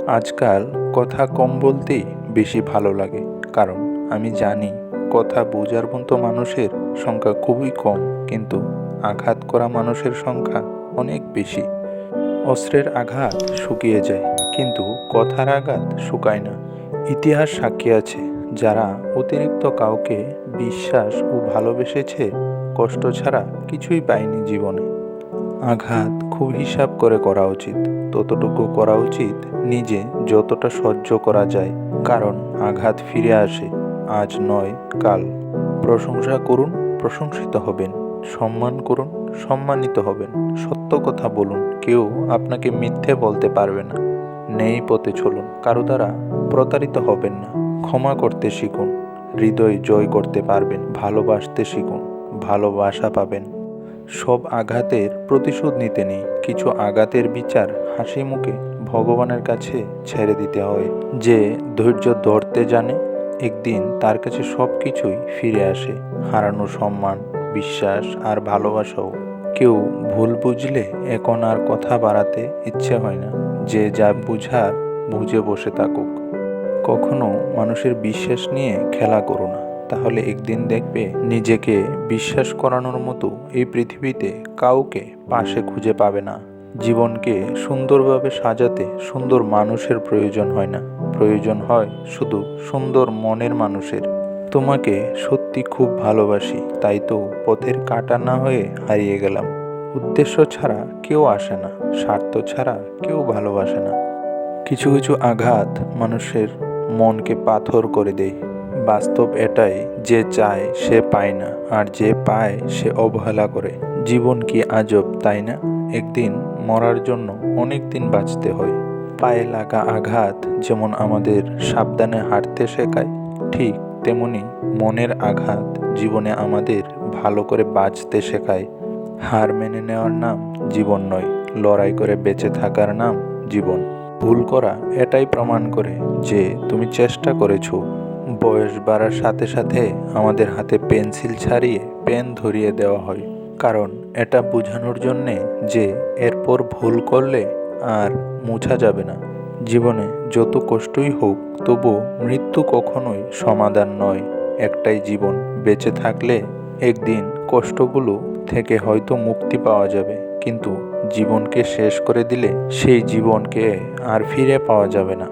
আজকাল কথা কম বলতেই বেশি ভালো লাগে, কারণ আমি জানি কথা বোঝার মতো মানুষের সংখ্যা খুবই কম, কিন্তু আঘাত করা মানুষের সংখ্যা অনেক বেশি। অস্ত্রের আঘাত শুকিয়ে যায়, কিন্তু কথার আঘাত শুকায় না। ইতিহাস সাক্ষী আছে, যারা অতিরিক্ত কাউকে বিশ্বাস ও ভালোবেসেছে, কষ্ট ছাড়া কিছুই পায়নি জীবনে। আঘাত খুব হিসাব করে করা উচিত, ততটুকু করা উচিত নিজে যতটা সহ্য করা যায়, কারণ আঘাত ফিরে আসে, আজ নয় কাল। প্রশংসা করুন, প্রশংসিত হবেন। সম্মান করুন, সম্মানিত হবেন। সত্য কথা বলুন, কেউ আপনাকে মিথ্যে বলতে পারবে না। নেই পথে চলুন, কারো দ্বারা প্রতারিত হবেন না। ক্ষমা করতে শিখুন, হৃদয় জয় করতে পারবেন। ভালোবাসতে শিখুন, ভালোবাসা পাবেন। সব আঘাতের প্রতিশোধ নিতে নেই, কিছু আঘাতের বিচার হাসি মুখে ভগবানের কাছে ছেড়ে দিতে হয়। যে ধৈর্য ধরতে জানে, একদিন তার কাছে সব কিছুই ফিরে আসে, হারানো সম্মান, বিশ্বাস আর ভালোবাসাও। কেউ ভুল বুঝলে এখন আর কথা বাড়াতে ইচ্ছে হয় না। যে যা বুঝার বুঝে বসে থাকুক। কখনো মানুষের বিশ্বাস নিয়ে খেলা করো না, তাহলে একদিন দেখবে নিজেকে বিশ্বাস করানোর মতো এই পৃথিবীতে কাউকে পাশে খুঁজে পাবে না। জীবনকে সুন্দরভাবে সাজাতে সুন্দর মানুষের প্রয়োজন হয় না, প্রয়োজন হয় শুধু সুন্দর মনের মানুষের। তোমাকে সত্যি খুব ভালোবাসি, তাই তো পথের কাঁটা না হয়ে হারিয়ে গেলাম। উদ্দেশ্য ছাড়া কেউ আসে না, স্বার্থ ছাড়া কেউ ভালোবাসে না। কিছু কিছু আঘাত মানুষের মনকে পাথর করে দেয়। বাস্তব এটাই, যে চায় সে পায় না, আর যে পায় সে অবহেলা করে। জীবন কি আজব, তাই না? একদিন মরার জন্য অনেক দিন বাঁচতে হয়। পায়ে লাগা আঘাত যেমন আমাদের সাবধানে হাঁটতে শেখায়, ঠিক তেমনি মনের আঘাত জীবনে আমাদের ভালো করে বাঁচতে শেখায়। হার মেনে নেওয়ার নাম জীবন নয়, লড়াই করে বেঁচে থাকার নাম জীবন। ভুল করা এটাই প্রমাণ করে যে তুমি চেষ্টা করেছো। বয়স বাড়ার সাথে সাথে আমাদের হাতে পেন্সিল ছাড়িয়ে পেন ধরিয়ে দেওয়া হয়, কারণ এটা বোঝানোর জন্যে যে এরপর ভুল করলে আর মুছা যাবে না। জীবনে যত কষ্টই হোক, তবু মৃত্যু কখনোই সমাধান নয়। একটাই জীবন, বেঁচে থাকলে একদিন কষ্টগুলো থেকে হয়তো মুক্তি পাওয়া যাবে, কিন্তু জীবনকে শেষ করে দিলে সেই জীবনকে আর ফিরে পাওয়া যাবে না।